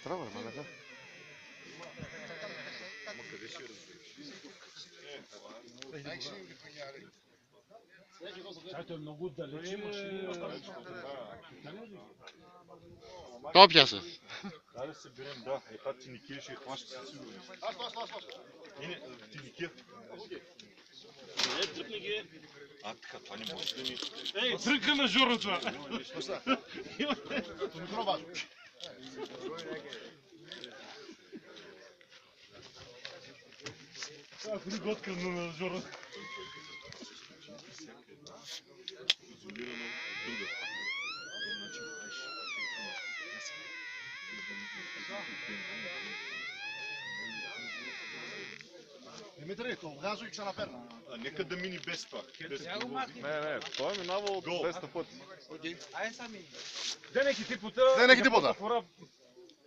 Трава, маляка. Чакай, много далеч имаше. Копя се. Дай да се берем, да. Ета ти Никия ще хваща със сигурност. Не, ти Никия. Тръпни ги. А, така, това не може да ни... Ей, трънка на Жоро това. Ако не готка на Жоро. Изолирана друга. Димитри, то газо и ще наперна. А нека да мини без това. Не, той е минавал от 200 пъти. Денеки типота. Денеки типота.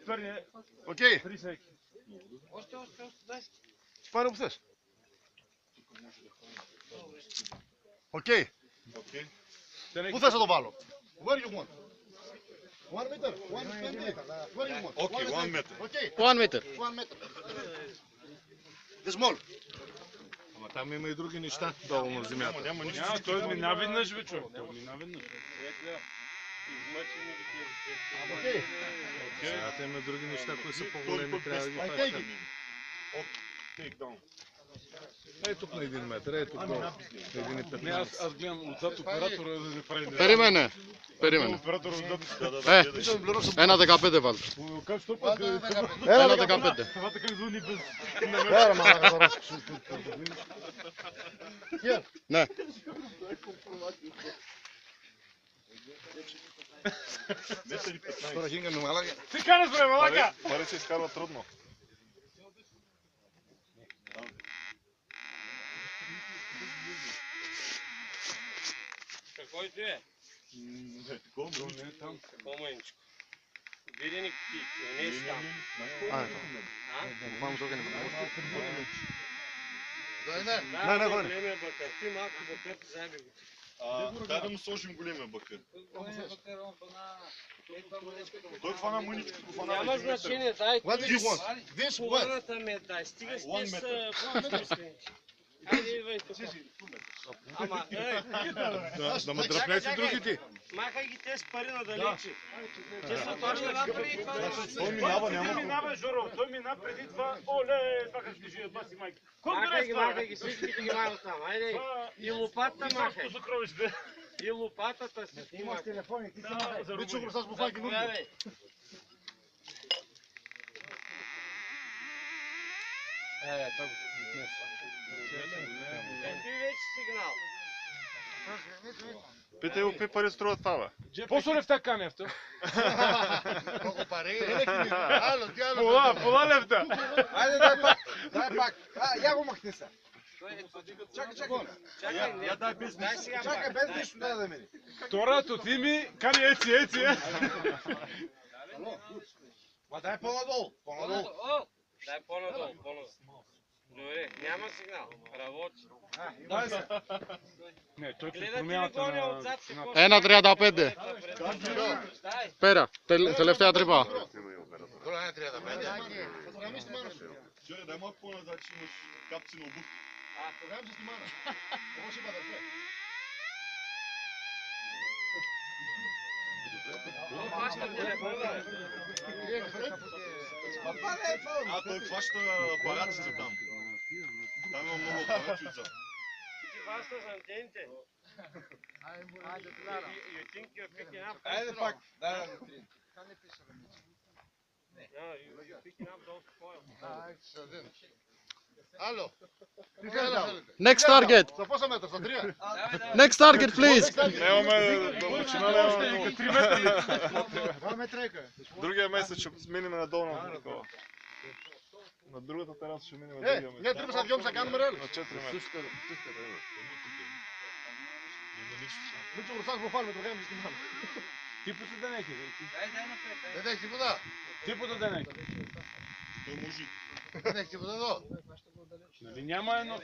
Перне. Окей. 3 секи. Още, дай. Това не обсеш. Окей. Окей. Путай се до вало. Where you want? 1 meter. 1 meter. Where you want? Окей, 1 метър. Окей. 1 метър. 1 meter. The small. Ама там има и други неща долу на земята. Няма нищо. Няма, той мина веднъж, бе, човек. Той мина веднъж. Окей. Сега има други неща, които са Този по-големи, път трябва да без ги това Окей. да мини. Take down. Ей тук на 1 метър, ей тук долу. На 1,15. Не, аз гледам отзад оператора да не прави нещо. Перимене. Перимене. Оператора отзад. Една така пете, Вал. Как що път? Една така пете. Това така звъни без... Ера, малака, за разкоши. Here. Не. Метър и 15. Тора хинга ми малака. Ти канеш, бе, малака! Това се изкарва трудно. Какво и ти е? Не, такова не е там. Какво мъничко? Видени какви, не си там. Буквално тук не Да, не, големия бакър. Ти малко бакър, ти заеби го. Дай да му сложим големия бакър. Големия бакър, он фана... Той фана мъничкото, фана Няма 1 метър. значение, дай. What do you want? This what? Половината ме дай. Стига с One тези meter. са... Хайде, идвай тук. Ама, ей, Да ме дръпнете другите. махай ги тези пари надалече. Те са точно преди това. Той минава, Той няма. минава, Жоро. Той мина преди това. Оле, това как ще живе, баси майка. Колко Махай е ги, това? махай ги, всичките ги махай там. Айде, и лопатата махай. Съкровище. И лопатата си снимай. Да, за Вичо го рубък. с буфайки нужно. Заповядай. Ти вече сигнал. Питай го какви пари струва това, бе. По-со левта каневта. Колко пари? Ало, дяло. Пола левта. Айде, дай пак. Дай пак. Я го махни се. Чакай, не, дай сега Чакай, пак. без нищо да да мини. Второто ти ми кани еци. Ма дай по-надолу. По-надолу. О, дай по-надолу, по-надолу. Добре, няма сигнал. Работи. Дай се. Не, той при Гледай ти ли промяната гоня на... отзад, какво Една трябва да пете. Дай. Пера. Τελευταία τρύπα. Τώρα не трябва да бъде. Чуй, дай малко по-назад, че имаш капци на обувки. Програм се снимана. Какво ще бъде? А, той хваща апаратите там. Там има много апарати отзад. Ти хващаш антените. You think you're picking up? Айде пак. Дай да го трим. No, you're picking up those coils. Ало. Next target. За 8 метра, за 3. Next target, please. Нямаме дълбочина, нямаме 3 метра. 2 метра е. Другия месец ще минем надолу на такова. На другата тераса ще минем Е, ние трябва да видим за камера. на 4 метра. Вичо го саш буфарме, програм се снимана. Типото денеки. Дедех ти вода. Типото денеки. Той може. Дедех ти вода, но.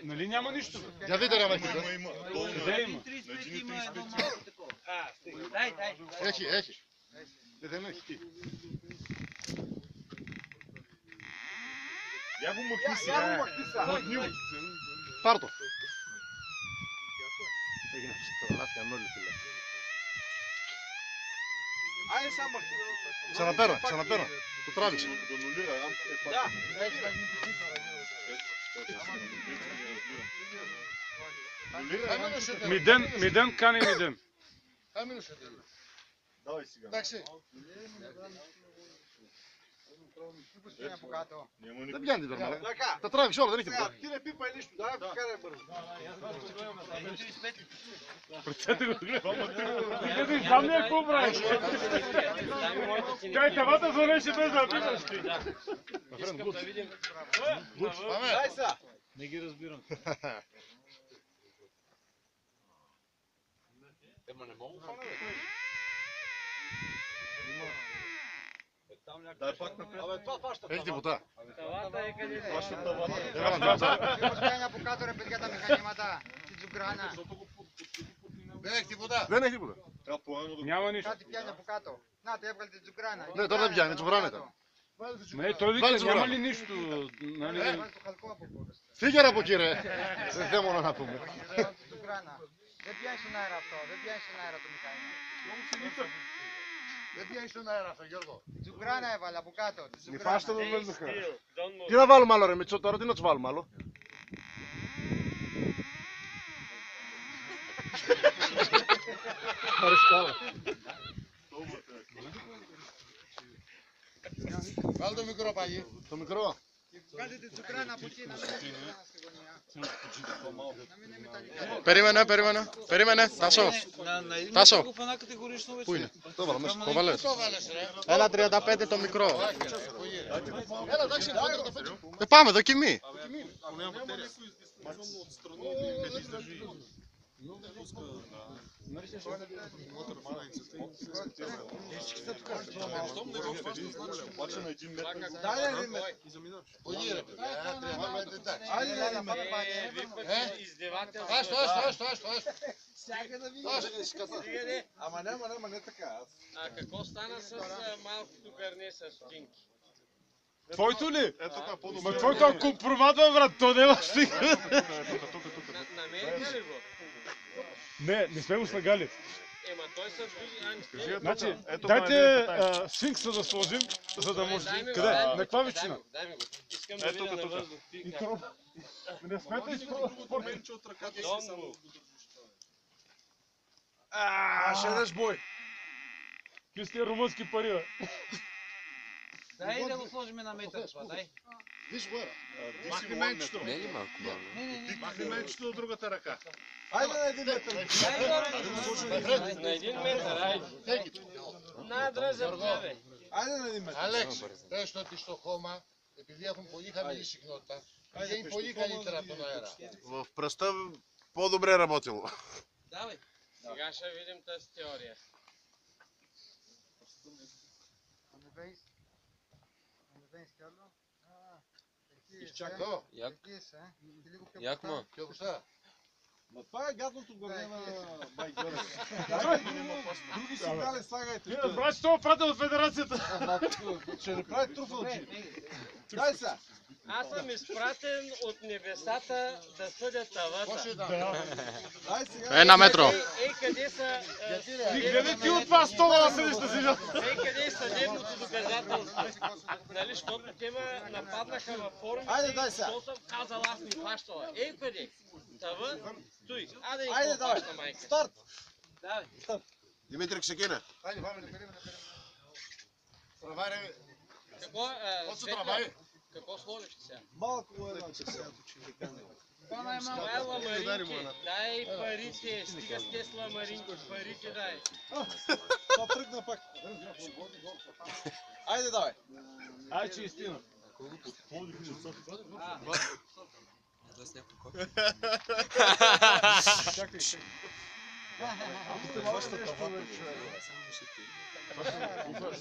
Нали няма нищо? Για δείτε ρε μαχητά. Къде има? Έχει. Δεν έχει. Я го махни сега. Πάρ' το. Έγινε φωτογράφια όλοι φίλε. Ξαναπαίρνα. Το τράβηξε. Τον нулира, Миден кани Миден. Άμυνος είναι. Давай сега. Εντάξει. Няма Δεν никой. πιάνει τώρα μαλάκα. Τα τράβηξε όλα, δεν έχει τίποτα. Прецете го гледам. Ти сам не какво правиш? Кай тавата звънеше без да питаш ти. Πάμε. Не ги разбирам. Дай пак напред. Έχει τίποτα. Тавата е къде? Фаща тавата. Έβαλα τίποτα. Ποια από κάτω ρε παιδιά τα μηχανήματα, την τζουγκράνα. Δεν έχει τίποτα. Δεν έχει τίποτα. Трябва по-рано да Няма нищо. Κάτι πιάνει από κάτω. Να, το έβγαλε την τζουγκράνα. Ναι, τώρα δεν πιάνει, τσουγκράνεται. Не, той вика, няма ли нищо? Нали? Έβγαλε το χαλκό από κάτω. Φύγε ρε από εκεί ρε. Δεν θέλω μόνο να πούμε. Την τζουγκράνα. Δεν πιάνει στον αέρα αυτό, δεν πιάνει στον αέρα το μηχάνημα. Δεν πιάνει στον αέρα αυτό Γιώργο. Την τζουγκράνα έβαλε από κάτω. Την Ни τζουγκράνα. фаща да влезнаха. Τι να βάλουμε άλλο ρε Μητσό τώρα, τι να τους βάλουμε άλλο. Βάλε το μικρό παγί. Το μικρό. Βγάλτε την τζουγκράνα από εκεί να μην είναι στη γωνία. Να μην είναι μεταλλικά. Περίμενε. Τάσο. Πού είναι. Το βάλα μέσα. Το βάλες. Έλα 35 το μικρό. Έλα εντάξει. Πάμε δοκιμή. Обаче на 1 метър. Издевателство. Ама не така. А какво стана с малкото гърне с стинки? Твоето ли? Ето така, Ма по-добре. твоето е компроматва, брат, то няма стига. Намериха ли го? Не сме го слагали. Ема той се движи. Значи, ето дайте сфинкса да сложим, за да може... Дай ми го, Къде? дай ми На го, каква височина? дай ми го. Искам да Ето видя тук. на въздух. И то... Не смете ли спорт? Дом му. Ще даш бой. Какви сте румънски пари, бе? Дай да го сложим на метър това, дай. Виж горе. Махни менчето. Не е ли малко бавно? Махни менчето от другата ръка. На един метър, айде. Надръза, бе. Αλέξη, πες το ότι στο χώμα, επειδή έχουν πολύ χαμηλή συχνότητα, βγαίνει πολύ καλύτερα από τον αέρα. В пръста по-добре работило. Давай. Сега ще видим тази теория. Изчакай. Як ма? Και οκουστά. Това е гадното гърне на Байгоре. Вие разбрахте, че това пратил от федерацията. Ще не прави труфалджи. Дай сега. Аз съм изпратен от небесата да съдя тавата. Πώς ήταν. Дай сега. 1 μέτρο. Ей, къде са... И гледай ти от това стола да седиш да седят. Ей, къде е съдебното доказателство? Нали, защото те ме нападнаха във форумите, Айде, дай сега. защото съм казал, аз ми хващала. Ей, къде? Тава, стой. Айде, Айде, давай. хваща майка. Старт. Давай. Димитрик, ξεκίνα. Άντε πάμε, περίμενε. Τραβάει ρε. Какво, Πώς το Светла, τραβάει. какво сложихте сега? Малко едно сега. Това е ламаринки. Дай парите. Стига с те сламаринки. Парите дай. Това тръгна пак. Айде, давай. Ай, че истина.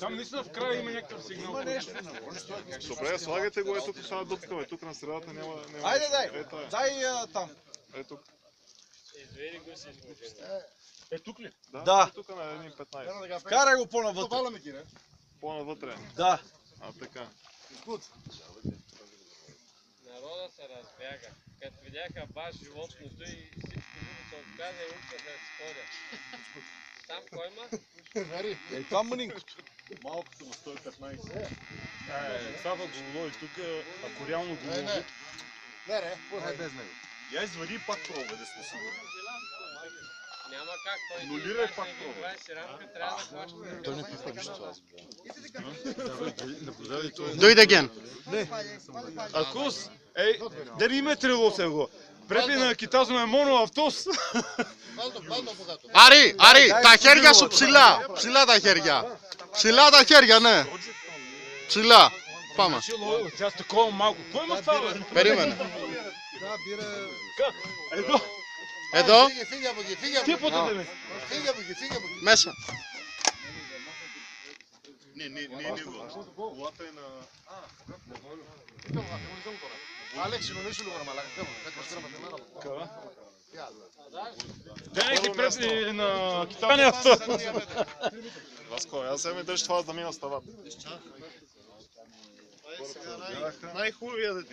Там наистина в края има някакъв сигнал. Добре, слагайте го ето сега дупка, бе. Тук на средата няма... Айде, дай! Ето е. Дай там. Ето. Извери го си измучен. Е, тук ли? Да. Тук на 1.15. Вкарай го по-навътре. По-навътре. Да. А, така. Народа се разбяга. Като видяха баш животното и всички други се отказа и учаха да се ходят. Там кой има? Е, това мънинкото. Малкото на 115. Това го лови тук, ако реално го лови. Я извади и пак пробва, да сме сигурни. Няма как, той Нулирай пак един пробва. 20 рамка трябва да хваща. Той не пипа нищо аз. Do it again. Акус, ей, дали има трило се го? Πρέπει να κοιτάζουμε μόνο αυτός. Άρη, τα χέρια σου ψηλά. Ψηλά τα χέρια. Ψηλά τα χέρια, ναι. Ψηλά. Πάμε. Тя с такова малко. Кой има това, бе? Περίμενε. Как? Εδώ. Εδώ, Τίποτα δεν είναι. μέσα. Не, не него. Колата е на... Δεν έχει πρέπει να κοιτάνε αυτό. Васко, аз сега ми държи това, за да мина ставата. Най-хубавия